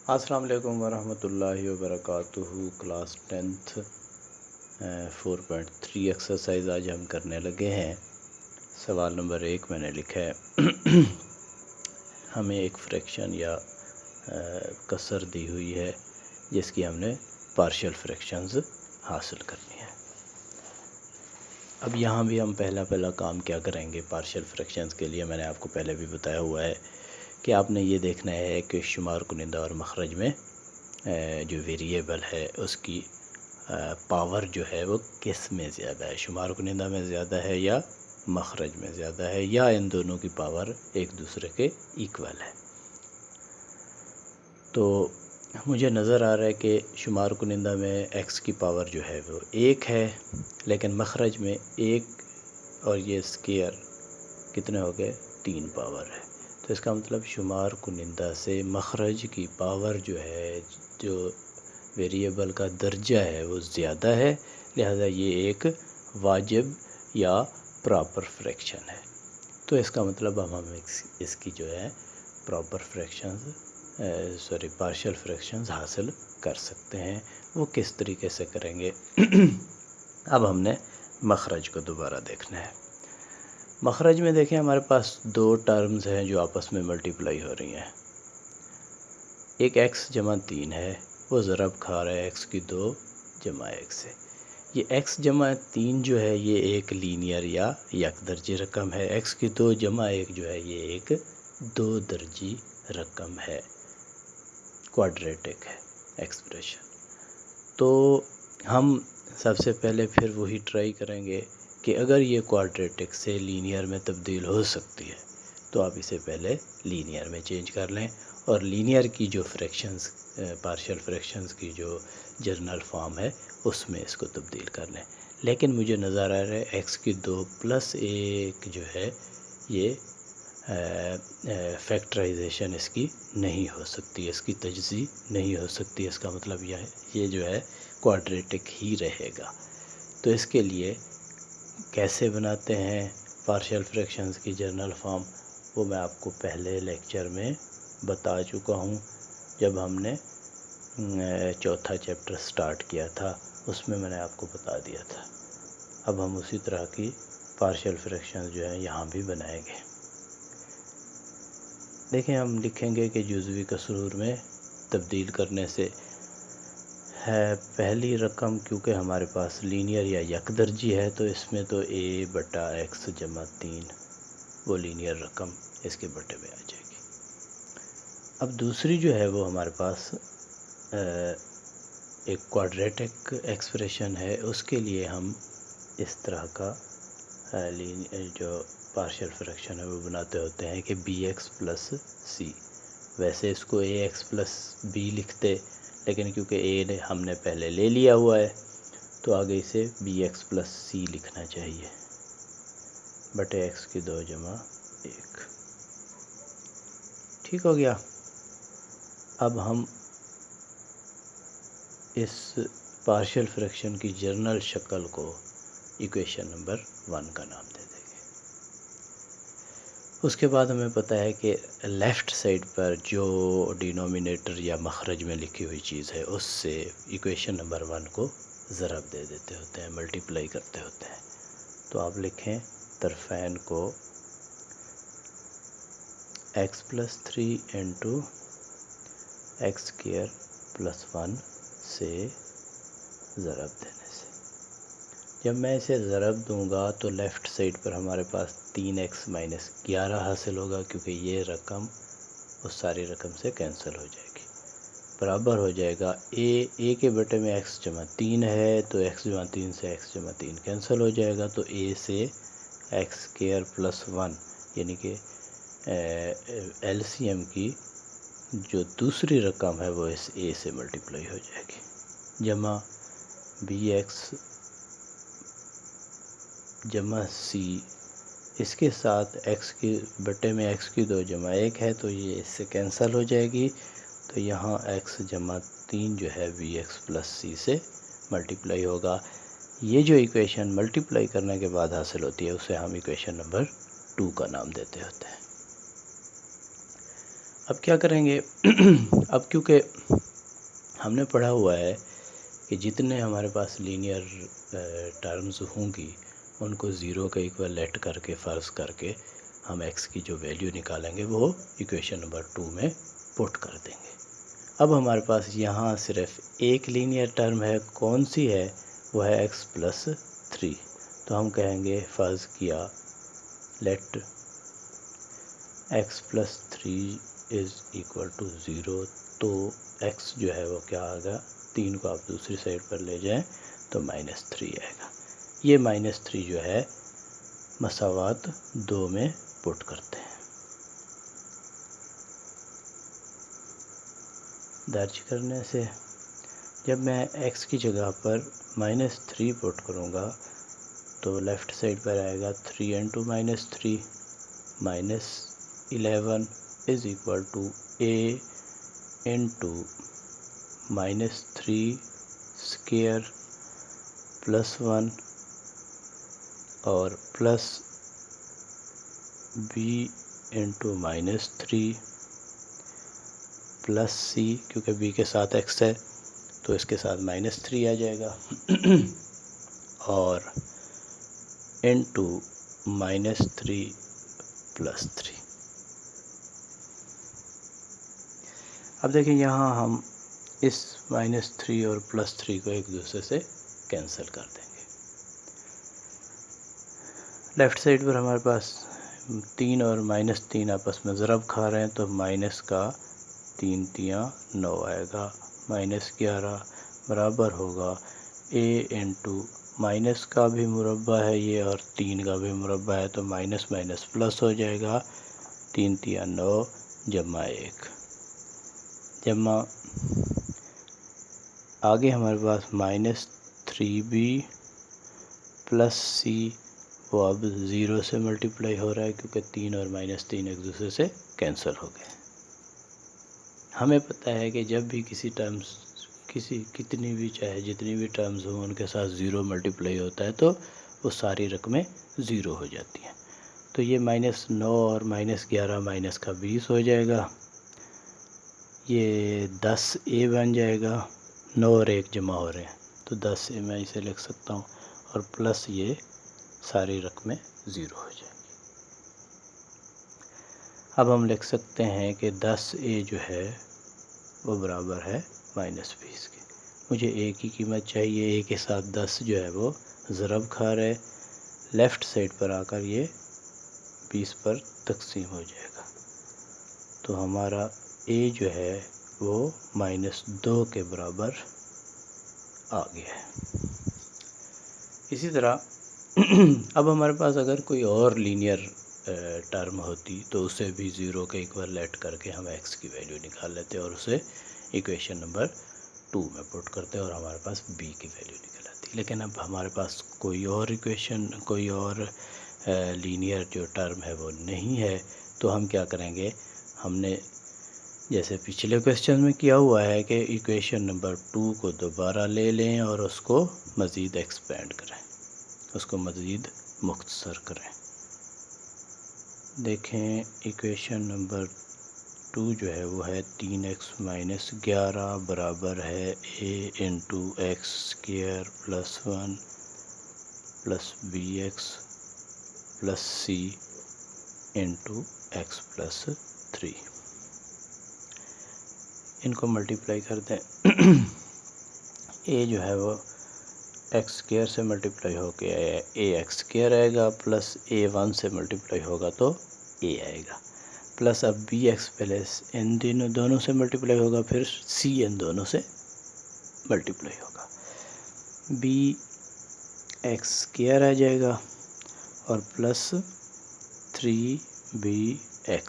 السلام علیکم ورحمۃ اللہ وبرکاتہ۔ کلاس 10th 4.3 ایکسرسائز آج ہم کرنے لگے ہیں۔ سوال نمبر 1 میں نے لکھا ہے ہمیں ایک فریکشن یا کسر دی ہوئی ہے جس کی ہم نے پارشل فریکشنز حاصل کرنی ہے۔ اب یہاں بھی ہم پہلا کام کیا کریں گے پارشل فریکشنز کے لیے، میں نے آپ کو پہلے بھی بتایا ہوا ہے کہ آپ نے یہ دیکھنا ہے کہ شمار کنندہ اور مخرج میں جو ویریبل ہے اس کی پاور جو ہے وہ کس میں زیادہ ہے، شمار کنندہ میں زیادہ ہے یا مخرج میں زیادہ ہے، یا ان دونوں کی پاور ایک دوسرے کے ایکول ہے۔ تو مجھے نظر آ رہا ہے کہ شمار کنندہ میں ایکس کی پاور جو ہے وہ 1 ہے، لیکن مخرج میں 1 اور یہ اسکیئر کتنے ہو گئے 3 پاور ہے۔ تو اس کا مطلب شمار کنندہ سے مخرج کی پاور جو ہے، جو ویریبل کا درجہ ہے وہ زیادہ ہے، لہذا یہ ایک واجب یا پراپر فریکشن ہے۔ تو اس کا مطلب اب ہم اس کی جو ہے پراپر پارشل فریکشنز حاصل کر سکتے ہیں۔ وہ کس طریقے سے کریں گے؟ اب ہم نے مخرج کو دوبارہ دیکھنا ہے۔ مخرج میں دیکھیں ہمارے پاس 2 ٹرمز ہیں جو آپس میں ملٹیپلائی ہو رہی ہیں۔ ایک x جمع 3 ہے، وہ ضرب کھا رہا ہے x کی 2 جمع 1 سے۔ یہ x جمع 3 جو ہے یہ ایک لینئر یا یک درجی رقم ہے، x کی 2 جمع 1 جو ہے یہ ایک 2 درجی رقم ہے، کوارڈریٹک ہے ایکسپریشن۔ تو ہم سب سے پہلے پھر وہی ٹرائی کریں گے کہ اگر یہ کوارڈریٹک سے لینئر میں تبدیل ہو سکتی ہے تو آپ اسے پہلے لینئر میں چینج کر لیں، اور لینئر کی جو فریکشنز پارشل فریکشنز کی جو جرنل فارم ہے اس میں اس کو تبدیل کر لیں۔ لیکن مجھے نظر آ رہا ہے ایکس کی 2 + 1 جو ہے یہ فیکٹرائزیشن اس کی نہیں ہو سکتی، اس کی تجزیہ نہیں ہو سکتی۔ اس کا مطلب یہ جو ہے کوارڈریٹک ہی رہے گا۔ تو اس کے لیے کیسے بناتے ہیں پارشل فریکشنز کی جرنل فارم، وہ میں آپ کو پہلے لیکچر میں بتا چکا ہوں جب ہم نے 4تھا چیپٹر سٹارٹ کیا تھا، اس میں نے آپ کو بتا دیا تھا۔ اب ہم اسی طرح کی پارشل فریکشنز جو ہیں یہاں بھی بنائیں گے۔ دیکھیں ہم لکھیں گے کہ جزوی کسرور میں تبدیل کرنے سے ہے پہلی رقم، کیونکہ ہمارے پاس لینئر یا یک درجی ہے تو اس میں تو a/x جمع 3 وہ لینئر رقم اس کے بٹے میں آ جائے گی۔ اب دوسری جو ہے وہ ہمارے پاس ایک کوارڈریٹک ایکسپریشن ہے، اس کے لیے ہم اس طرح کا جو پارشل فریکشن ہے وہ بناتے ہوتے ہیں کہ bx + c۔ ویسے اس کو ax + b لکھتے، لیکن کیونکہ a ہم نے پہلے لے لیا ہوا ہے تو آگے اسے bx + c لکھنا چاہیے بٹے x کی 2 جمع 1۔ ٹھیک ہو گیا۔ اب ہم اس پارشل فریکشن کی جرنل شکل کو ایکویشن نمبر 1 کا نام دے دیں گے۔ اس کے بعد ہمیں پتہ ہے کہ لیفٹ سائڈ پر جو ڈینومینیٹر یا مخرج میں لکھی ہوئی چیز ہے اس سے ایکویشن نمبر 1 کو ضرب دے دیتے ہوتے ہیں، ملٹیپلائی کرتے ہوتے ہیں۔ تو آپ لکھیں طرفین کو x + 3 × x² + 1 سے ضرب دینے سے، جب میں اسے ضرب دوں گا تو لیفٹ سائڈ پر ہمارے پاس 3x - 11 حاصل ہوگا، کیونکہ یہ رقم اس ساری رقم سے کینسل ہو جائے گی، برابر ہو جائے گا a کے بٹے میں x جمع 3 ہے تو x جمع 3 سے x جمع 3 کینسل ہو جائے گا، تو a سے x² + 1 یعنی کہ LCM کی جو دوسری رقم ہے وہ اس a سے ملٹیپلائی ہو جائے گی، جمع bx جمع c، اس کے ساتھ x کی بٹے میں x کی 2 جمع 1 ہے تو یہ اس سے کینسل ہو جائے گی، تو یہاں x جمع 3 جو ہے bx + c سے ملٹیپلائی ہوگا۔ یہ جو ایکویشن ملٹیپلائی کرنے کے بعد حاصل ہوتی ہے اسے ہم ایکویشن نمبر 2 کا نام دیتے ہوتے ہیں۔ اب کیا کریں گے اب کیونکہ ہم نے پڑھا ہوا ہے کہ جتنے ہمارے پاس لینئر ٹرمز ہوں گی ان کو زیرو کا ایکولیٹ کر کے فرض کر کے ہم ایکس کی جو ویلیو نکالیں گے وہ ایکویشن نمبر 2 میں پٹ کر دیں گے۔ اب ہمارے پاس یہاں صرف ایک لینئر ٹرم ہے، کون سی ہے؟ وہ ہے ایکس پلس 3۔ تو ہم کہیں گے فرض کیا let x plus 3 is equal to 0، تو ایکس جو ہے وہ کیا آگا، 3 کو آپ دوسری سائڈ پر لے جائیں تو -3 آئے گا۔ یہ -3 جو ہے مساوات 2 میں پٹ کرتے ہیں۔ درج کرنے سے جب میں ایکس کی جگہ پر -3 پٹ کروں گا تو لیفٹ سائڈ پر آئے گا 3 into -3 -11 is equal to a into -3 square plus 1 اور plus b into -3 plus c, کیونکہ بی کے ساتھ ایکس ہے تو اس کے ساتھ -3 آ جائے گا اور انٹو -3 پلس 3۔ اب دیکھیں یہاں ہم اس -3 اور +3 کو ایک دوسرے سے کینسل کر دیں گے۔ لیفٹ سائڈ پر ہمارے پاس 3 اور -3 آپس میں ضرب کھا رہے ہیں تو مائنس کا 3 تیاں 9 آئے گا، -11 برابر ہوگا اے انٹو مائنس کا بھی مربع ہے یہ اور 3 کا بھی مربع ہے تو مائنس پلس ہو جائے گا، 3 تیاں 9 جمع 1 جمع آگے ہمارے پاس -3b پلس سی، وہ اب 0 سے ملٹیپلائی ہو رہا ہے کیونکہ 3 اور -3 ایک دوسرے سے کینسل ہو گئے۔ ہمیں پتہ ہے کہ جب بھی کسی کتنی بھی چاہے جتنی بھی ٹرمز ہوں ان کے ساتھ 0 ملٹیپلائی ہوتا ہے تو وہ ساری رقمیں 0 ہو جاتی ہیں۔ تو یہ -9 اور -11 مائنس کا 20 ہو جائے گا، یہ 10a بن جائے گا، 9 اور 1 جمع ہو رہے ہیں تو 10a میں اسے لکھ سکتا ہوں اور پلس یہ ساری رقمیں 0 ہو جائیں گی۔ اب ہم لکھ سکتے ہیں کہ 10a جو ہے وہ برابر ہے -20 کے۔ مجھے a کی قیمت چاہیے، a کے ساتھ 10 جو ہے وہ ضرب کھا رہے، لیفٹ سائڈ پر آ کر یہ 20 پر تقسیم ہو جائے گا تو ہمارا a جو ہے وہ -2 کے برابر آ گیا ہے۔ اسی طرح اب ہمارے پاس اگر کوئی اور لینئر ٹرم ہوتی تو اسے بھی 0 کے ایکولیٹ کر کے ہم ایکس کی ویلیو نکال لیتے اور اسے ایکویشن نمبر 2 میں پٹ کرتے اور ہمارے پاس بی کی ویلیو نکل آتی۔ لیکن اب ہمارے پاس کوئی اور لینئر جو ٹرم ہے وہ نہیں ہے تو ہم کیا کریں گے، ہم نے جیسے پچھلے کویسچن میں کیا ہوا ہے کہ ایکویشن نمبر 2 کو دوبارہ لے لیں اور اس کو مزید ایکسپینڈ کریں، اس کو مزید مختصر کریں۔ دیکھیں ایکویشن نمبر 2 جو ہے وہ ہے 3x - 11 برابر ہے a into x square plus 1 plus bx plus c into x plus 3۔ ان کو ملٹیپلائی کر دیں، a جو ہے وہ ایکس اسکیئر سے ملٹیپلائی ہو کے اے ایکس اسکیئر آئے گا، پلس اے 1 سے ملٹیپلائی ہوگا تو اے آئے گا، پلس اب بی ایکس پلس ان دونوں سے ملٹیپلائی ہوگا، پھر سی ان دونوں سے ملٹیپلائی ہوگا، بی ایکس اسکیئر آ جائے گا اور پلس 3bx۔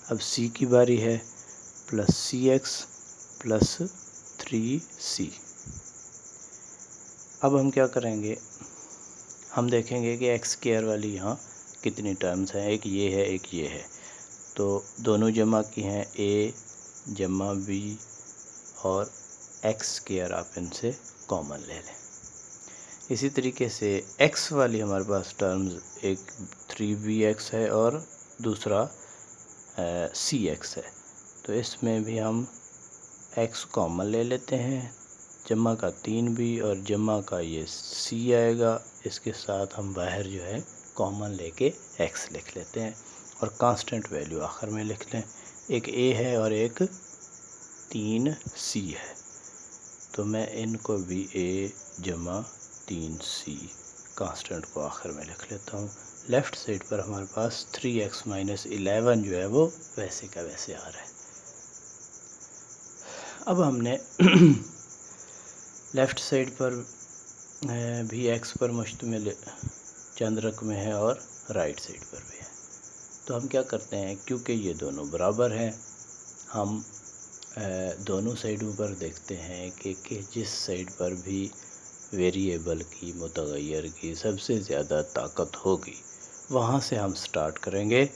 اب سی کی باری ہے، پلس سی ایکس پلس 3c۔ اب ہم کیا کریں گے، ہم دیکھیں گے کہ ایکس اسکیئر والی یہاں کتنی ٹرمز ہیں، ایک یہ ہے ایک یہ ہے، تو دونوں جمع کی ہیں a جمع b اور ایکس اسکیئر آپ ان سے کامن لے لیں۔ اسی طریقے سے ایکس والی ہمارے پاس ٹرمز ایک 3bx ہے اور دوسرا سی ایکس ہے، تو اس میں بھی ہم x کامن لے لیتے ہیں، جمع کا 3b اور جمع کا یہ c آئے گا، اس کے ساتھ ہم باہر جو ہے کامن لے کے x لکھ لیتے ہیں اور کانسٹنٹ ویلیو آخر میں لکھ لیں، ایک a ہے اور ایک 3c ہے، تو میں ان کو بھی a جمع 3c کانسٹنٹ کو آخر میں لکھ لیتا ہوں۔ لیفٹ سائڈ پر ہمارے پاس 3x - 11 جو ہے وہ ویسے کا ویسے آ رہا ہے۔ اب ہم نے لیفٹ سائڈ پر بھی x پر مشتمل چند رقمیں ہیں اور رائٹ سائڈ پر بھی ہے، تو ہم کیا کرتے ہیں، کیونکہ یہ دونوں برابر ہیں، ہم دونوں سائڈوں پر دیکھتے ہیں کہ جس سائڈ پر بھی ویریبل کی متغیر کی سب سے زیادہ طاقت ہوگی وہاں سے ہم سٹارٹ کریں گے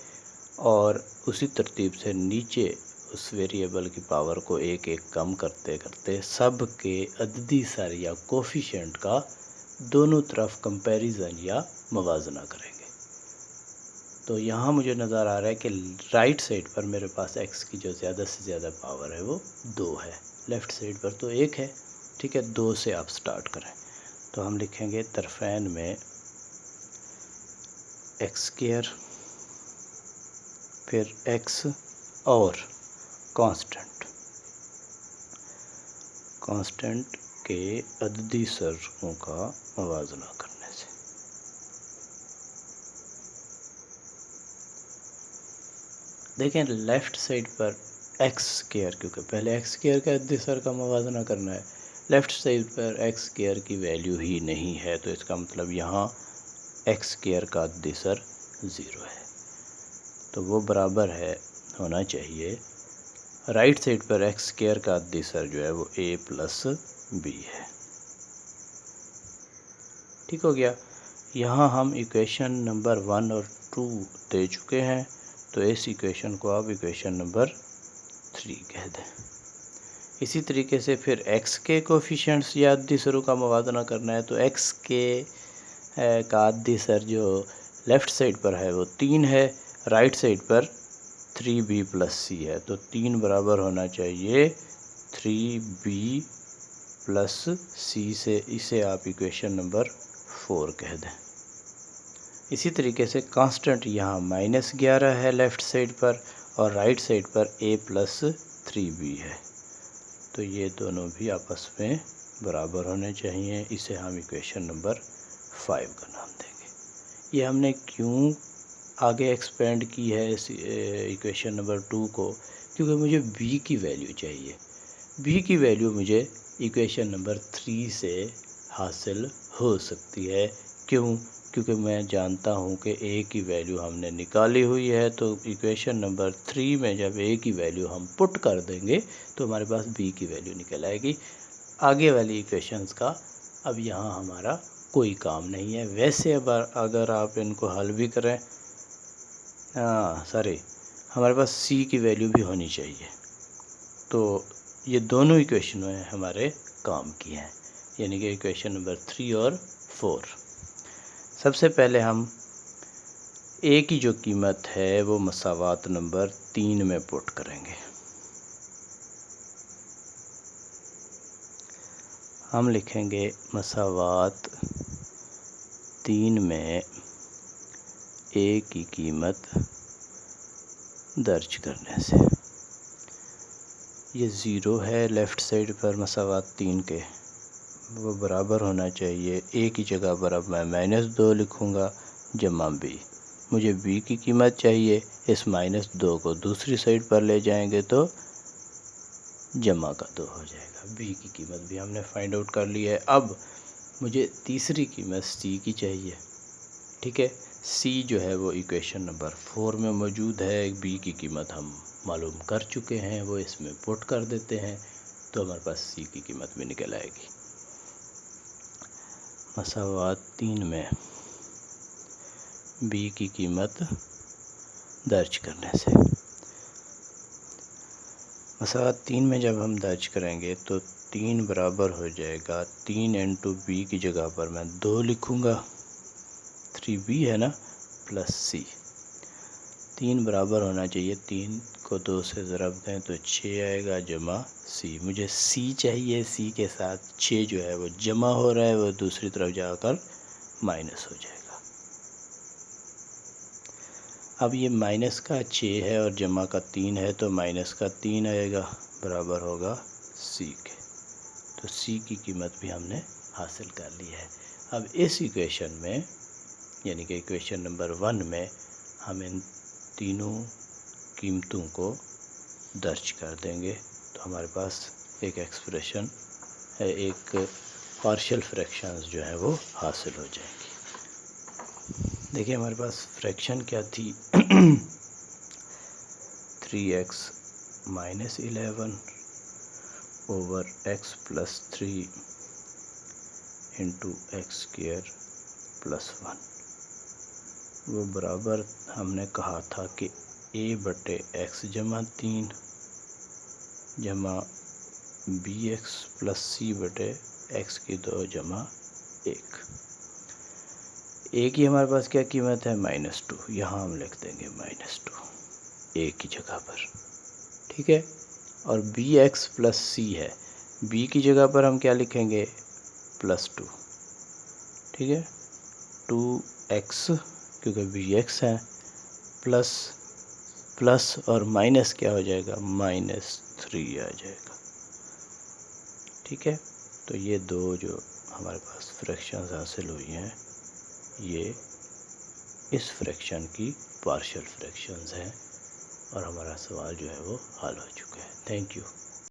اور اسی ترتیب سے نیچے اس ویریبل کی پاور کو ایک ایک کم کرتے کرتے سب کے عددی سر یا کوفیشنٹ کا دونوں طرف کمپیریزن یا موازنہ کریں گے۔ تو یہاں مجھے نظر آ رہا ہے کہ رائٹ سائڈ پر میرے پاس x کی جو زیادہ سے زیادہ پاور ہے وہ 2 ہے، لیفٹ سائڈ پر تو 1 ہے، ٹھیک ہے، 2 سے آپ سٹارٹ کریں، تو ہم لکھیں گے طرفین میں x² پھر x اور کانسٹنٹ کے عددی سروں کا موازنہ کرنے سے۔ دیکھیں لیفٹ سائڈ پر x²، کیونکہ پہلے x² کا عددی سر کا موازنہ کرنا ہے، لیفٹ سائڈ پر x² کی ویلیو ہی نہیں ہے، تو اس کا مطلب یہاں x² کا عددی سر 0 ہے، تو وہ برابر ہے ہونا چاہیے رائٹ سائڈ پر x² کا عددی سر جو ہے وہ a + b ہے، ٹھیک ہو گیا۔ یہاں ہم ایکویشن نمبر 1 اور 2 دے چکے ہیں، تو اس ایکویشن کو آپ ایکویشن نمبر 3 کہہ دیں۔ اسی طریقے سے پھر x کے کوفیشنٹس یا عددی سروں کا موازنہ کرنا ہے، تو x کے کا عددی سر جو لیفٹ سائڈ پر ہے وہ 3 ہے، رائٹ سائڈ پر 3b + c ہے، تو 3 برابر ہونا چاہیے 3b + c سے، اسے آپ ایکویشن نمبر 4 کہہ دیں۔ اسی طریقے سے کانسٹنٹ یہاں -11 ہے لیفٹ سائڈ پر اور right side per a + 3b ہے، تو یہ دونوں بھی آپس میں برابر ہونے چاہیے، اسے ہم ایکویشن نمبر 5 کا نام دیں گے۔ یہ ہم نے کیوں آگے ایکسپینڈ کی ہے اس ایکویشن نمبر 2 کو، کیونکہ مجھے b کی ویلیو چاہیے، b کی ویلیو مجھے ایکویشن نمبر 3 سے حاصل ہو سکتی ہے، کیونکہ میں جانتا ہوں کہ a کی ویلیو ہم نے نکالی ہوئی ہے، تو ایکویشن نمبر 3 میں جب a کی ویلیو ہم پٹ کر دیں گے تو ہمارے پاس b کی ویلیو نکل آئے گی۔ آگے والی ایکویشنز کا اب یہاں ہمارا کوئی کام نہیں ہے، ویسے اگر آپ ان کو حل بھی کریں، ہمارے پاس c کی ویلیو بھی ہونی چاہیے، تو یہ دونوں ایکویشنیں ہمارے کام کی ہیں، یعنی کہ ایکویشن نمبر 3 اور 4۔ سب سے پہلے ہم a کی جو قیمت ہے وہ مساوات نمبر 3 میں پٹ کریں گے، ہم لکھیں گے مساوات 3 میں a کی قیمت درج کرنے سے، یہ 0 ہے لیفٹ سائڈ پر مساوات 3 کے، وہ برابر ہونا چاہیے a کی جگہ پر اب میں -2 لکھوں گا جمع b، مجھے b کی قیمت چاہیے، اس -2 کو دوسری سائڈ پر لے جائیں گے تو جمع کا 2 ہو جائے گا، b کی قیمت بھی ہم نے فائنڈ آؤٹ کر لی ہے۔ اب مجھے تیسری قیمت c کی چاہیے، ٹھیک ہے، c جو ہے وہ ایکویشن نمبر 4 میں موجود ہے، b کی قیمت ہم معلوم کر چکے ہیں، وہ اس میں پٹ کر دیتے ہیں تو ہمارے پاس c کی قیمت بھی نکل آئے گی۔ مساوات 3 میں b کی قیمت درج کرنے سے، مساوات 3 میں جب ہم درج کریں گے تو 3 برابر ہو جائے گا 3 × b کی جگہ پر میں 2 لکھوں گا، 3b ہے نا +c، 3 برابر ہونا چاہیے 3 کو 2 سے ضرب دیں تو 6 آئے گا جمع سی. مجھے سی چاہیے، سی کے ساتھ 6 جو ہے وہ جمع ہو رہا ہے، وہ دوسری طرف جا کر مائنس ہو جائے گا. اب یہ مائنس کا 6 ہے اور جمع کا 3 ہے تو مائنس کا 3 آئے گا، برابر ہوگا سی کے. تو سی کی قیمت بھی ہم نے حاصل کر لی ہے. اب اس ایکویشن میں یعنی کہ ایکویشن نمبر 1 میں ہم ان تینوں قیمتوں کو درج کر دیں گے تو ہمارے پاس ایک ایکسپریشن ہے، ایک پارشل فریکشنز جو ہے وہ حاصل ہو جائیں گی. دیکھیں ہمارے پاس فریکشن کیا تھی 3x minus 11 over x plus 3 into x square plus 1. وہ برابر ہم نے کہا تھا کہ a بٹے x جمع 3 جمع bx پلس c بٹے x کی 2 جمع 1. a کی ہمارے پاس کیا قیمت ہے -2، یہاں ہم لکھ دیں گے -2 a کی جگہ پر، ٹھیک ہے. اور bx پلس c ہے، b کی جگہ پر ہم کیا لکھیں گے +2، ٹھیک ہے. 2x کیونکہ bx ہے، پلس اور مائنس کیا ہو جائے گا -3 آ جائے گا، ٹھیک ہے. تو یہ دو جو ہمارے پاس فریکشنز حاصل ہوئی ہیں یہ اس فریکشن کی پارشل فریکشنز ہیں اور ہمارا سوال جو ہے وہ حل ہو چکا ہے. Thank you.